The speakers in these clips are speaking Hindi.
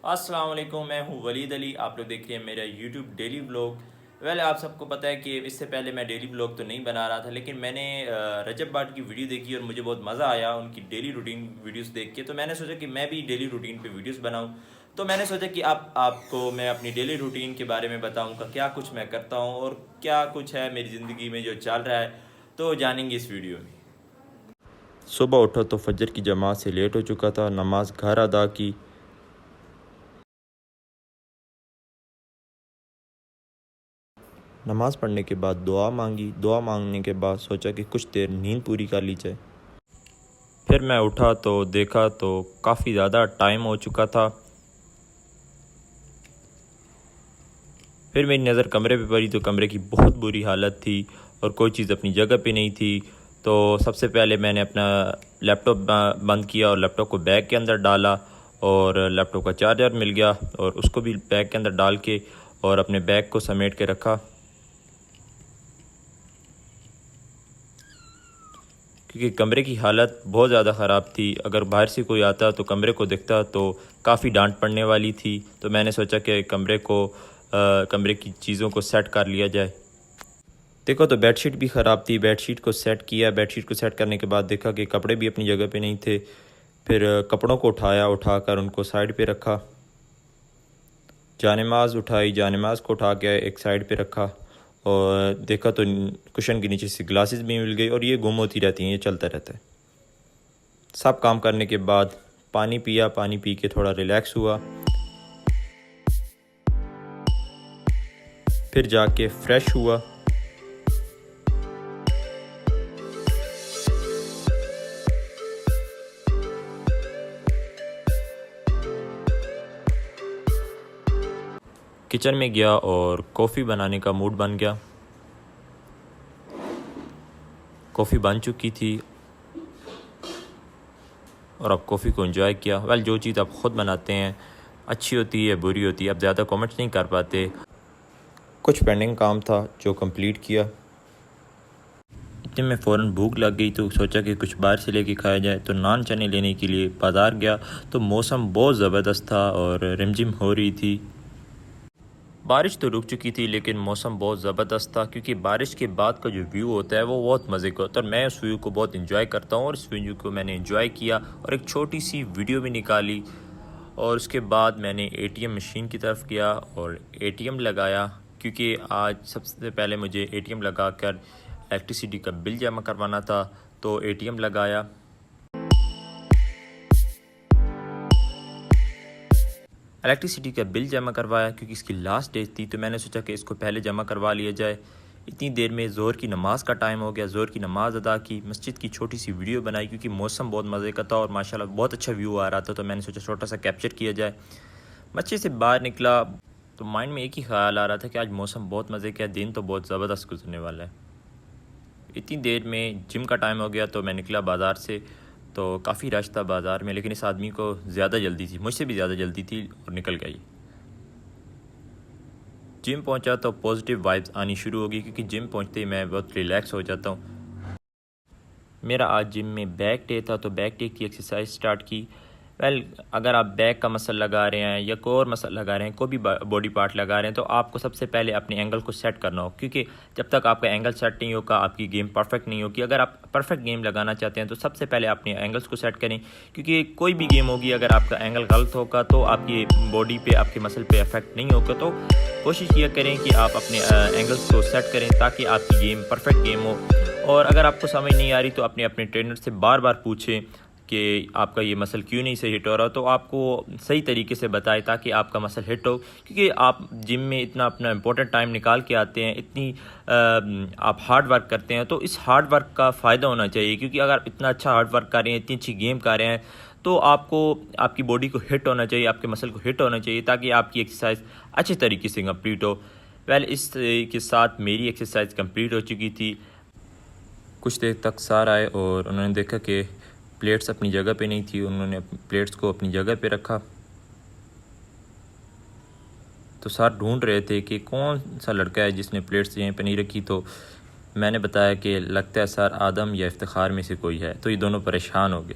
अस्सलाम वालेकुम, मैं हूँ वलीद अली। आप लोग देख रहे हैं मेरा यूट्यूब डेली व्लॉग। आप सबको पता है कि इससे पहले मैं डेली व्लॉग तो नहीं बना रहा था, लेकिन मैंने रजब भाट की वीडियो देखी और मुझे बहुत मज़ा आया उनकी डेली रूटीन वीडियोस देख के। तो मैंने सोचा कि मैं भी डेली रूटीन पे वीडियोस बनाऊं। तो मैंने सोचा कि आपको मैं अपनी डेली रूटीन के बारे में बताऊंगा, क्या कुछ मैं करता हूँ और क्या कुछ है मेरी ज़िंदगी में जो चल रहा है, तो जानेंगे इस वीडियो में। सुबह उठा तो फजर की जमात से लेट हो चुका था, नमाज घर अदा की। नमाज़ पढ़ने के बाद दुआ मांगी। दुआ मांगने के बाद सोचा कि कुछ देर नींद पूरी कर ली जाए। फिर मैं उठा तो देखा तो काफ़ी ज़्यादा टाइम हो चुका था। फिर मेरी नज़र कमरे पे पड़ी तो कमरे की बहुत बुरी हालत थी और कोई चीज़ अपनी जगह पे नहीं थी। तो सबसे पहले मैंने अपना लैपटॉप बंद किया और लैपटॉप को बैग के अंदर डाला और लैपटॉप का चार्जर मिल गया और उसको भी बैग के अंदर डाल के और अपने बैग को समेट के रखा, क्योंकि कमरे की हालत बहुत ज़्यादा ख़राब थी। अगर बाहर से कोई आता तो कमरे को देखता तो काफ़ी डांट पड़ने वाली थी। तो मैंने सोचा कि कमरे की चीज़ों को सेट कर लिया जाए। देखो तो बेडशीट भी ख़राब थी, बेडशीट को सेट किया। बेडशीट को सेट करने के बाद देखा कि कपड़े भी अपनी जगह पे नहीं थे। फिर कपड़ों को उठाकर उनको साइड पे रखा। जानेमाज़ उठाई, जानेमाज़ को उठा के एक साइड पे रखा और देखा तो कुशन के नीचे से ग्लासेस भी मिल गई और ये गुम होती रहती हैं, ये चलता रहता है। सब काम करने के बाद पानी पिया, पानी पी के थोड़ा रिलैक्स हुआ। फिर जाके फ्रेश हुआ। किचन में गया और कॉफ़ी बनाने का मूड बन गया। कॉफ़ी बन चुकी थी और अब कॉफ़ी को एंजॉय किया। जो चीज़ आप ख़ुद बनाते हैं अच्छी होती है बुरी होती है, आप ज़्यादा कमेंट्स नहीं कर पाते। कुछ पेंडिंग काम था जो कंप्लीट किया। इतने में फ़ौरन भूख लग गई तो सोचा कि कुछ बाहर से लेके खाया जाए। तो नान चने लेने के लिए बाज़ार गया तो मौसम बहुत ज़बरदस्त था और रिमझिम हो रही थी। बारिश तो रुक चुकी थी लेकिन मौसम बहुत ज़बरदस्त था, क्योंकि बारिश के बाद का जो व्यू होता है वो बहुत मज़े का होता है और मैं उस व्यू को बहुत इंजॉय करता हूँ और इस व्यू को मैंने इंजॉय किया और एक छोटी सी वीडियो भी निकाली। और उसके बाद मैंने एटीएम मशीन की तरफ गया और एटीएम लगाया, क्योंकि आज सबसे पहले मुझे एटीएम लगा कर इलेक्ट्रिसिटी का बिल जमा करवाना था। तो एटीएम लगाया। इलेक्ट्रिसिटी का बिल जमा करवाया क्योंकि इसकी लास्ट डेट थी, तो मैंने सोचा कि इसको पहले जमा करवा लिया जाए। इतनी देर में ज़ोहर की नमाज़ का टाइम हो गया। ज़ोहर की नमाज़ अदा की, मस्जिद की छोटी सी वीडियो बनाई क्योंकि मौसम बहुत मज़े का था और माशाल्लाह बहुत अच्छा व्यू आ रहा था। तो मैंने सोचा छोटा सा कैप्चर किया जाए। मस्जिद से बाहर निकला तो माइंड में एक ही ख्याल आ रहा था कि आज मौसम बहुत मज़े का, दिन तो बहुत ज़बरदस्त गुजरने वाला है। इतनी देर में जिम का टाइम हो गया तो मैं निकला बाज़ार से। तो काफ़ी रश था बाज़ार में, लेकिन इस आदमी को ज़्यादा जल्दी थी, मुझसे भी ज़्यादा जल्दी थी और निकल गई। जिम पहुंचा तो पॉजिटिव वाइब्स आनी शुरू हो गई, क्योंकि जिम पहुंचते ही मैं बहुत रिलैक्स हो जाता हूं। मेरा आज जिम में बैक डे था तो बैक डे की एक्सरसाइज स्टार्ट की। अगर आप बैक का मसल लगा रहे हैं या कोई और मसल लगा रहे हैं, कोई भी बॉडी पार्ट लगा रहे हैं, तो आपको सबसे पहले अपने एंगल को सेट करना हो, क्योंकि जब तक आपका एंगल सेट नहीं होगा आपकी गेम परफेक्ट नहीं होगी। अगर आप परफेक्ट गेम लगाना चाहते हैं तो सबसे पहले अपने एंगल्स को सेट करें, क्योंकि कोई भी गेम होगी अगर आपका एंगल गलत होगा तो आपकी बॉडी पे, आपके मसल पे इफेक्ट नहीं होगा। तो कोशिश ये करें कि आप अपने एंगल्स को सेट करें ताकि आपकी गेम परफेक्ट गेम हो। और अगर आपको समझ नहीं आ रही तो अपने ट्रेनर से बार बार पूछें कि आपका ये मसल क्यों नहीं सही हिट हो रहा, तो आपको सही तरीके से बताए ताकि आपका मसल हिट हो। क्योंकि आप जिम में इतना अपना इम्पोर्टेंट टाइम निकाल के आते हैं, इतनी आप हार्ड वर्क करते हैं, तो इस हार्ड वर्क का फ़ायदा होना चाहिए। क्योंकि अगर आप इतना अच्छा हार्ड वर्क कर रहे हैं, इतनी अच्छी गेम कर रहे हैं, तो आपको आपकी बॉडी को हिट होना चाहिए, आपके मसल को हिट होना चाहिए ताकि आपकी एक्सरसाइज अच्छे तरीके से कंप्लीट हो। इस के साथ मेरी एक्सरसाइज कंप्लीट हो चुकी थी। कुछ देर तक सर आए और उन्होंने देखा कि प्लेट्स अपनी जगह पे नहीं थी। उन्होंने प्लेट्स को अपनी जगह पे रखा। तो सर ढूंढ रहे थे कि कौन सा लड़का है जिसने प्लेट्स यहीं पे नहीं रखी। तो मैंने बताया कि लगता है सर आदम या इफ्तिखार में से कोई है। तो ये दोनों परेशान हो गए।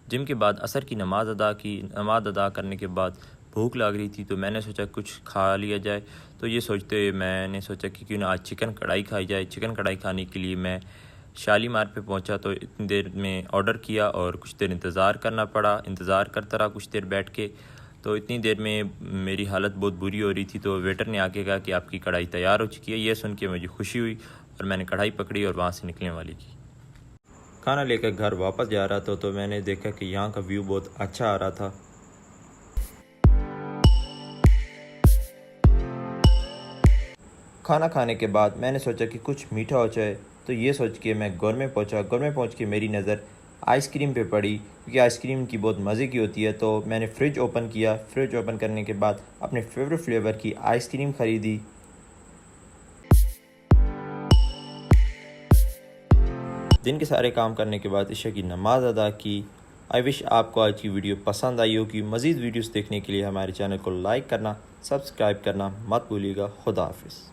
जिम के बाद असर की नमाज़ अदा की। नमाज़ अदा करने के बाद भूख लग रही थी तो मैंने सोचा कुछ खा लिया जाए। तो ये सोचते हुए मैंने सोचा कि क्यों ना आज चिकन कढ़ाई खाई जाए। चिकन कढ़ाई खाने के लिए मैं शालीमार पे पहुंचा तो इतनी देर में ऑर्डर किया और कुछ देर इंतज़ार करना पड़ा। इंतज़ार करता रहा कुछ देर बैठ के। तो इतनी देर में मेरी हालत बहुत बुरी हो रही थी तो वेटर ने आके कहा कि आपकी कढ़ाई तैयार हो चुकी है। ये सुन के मुझे खुशी हुई और मैंने कढ़ाई पकड़ी और वहाँ से निकलने वाली की। खाना लेकर घर वापस जा रहा था तो मैंने देखा कि यहाँ का व्यू बहुत अच्छा आ रहा था। खाना खाने के बाद मैंने सोचा कि कुछ मीठा हो जाए तो ये सोच के मैं गोरमे पहुँचा। गोरमे पहुँच के मेरी नज़र आइसक्रीम पे पड़ी क्योंकि आइसक्रीम की बहुत मज़े की होती है। तो मैंने फ्रिज ओपन किया। फ्रिज ओपन करने के बाद अपने फेवरेट फ्लेवर की आइसक्रीम ख़रीदी। दिन के सारे काम करने के बाद इशा की नमाज़ अदा की। आई विश आपको आज की वीडियो पसंद आई होगी। मज़ीद वीडियोस देखने के लिए हमारे चैनल को लाइक करना, सब्सक्राइब करना मत भूलिएगा। खुदा हाफिज़।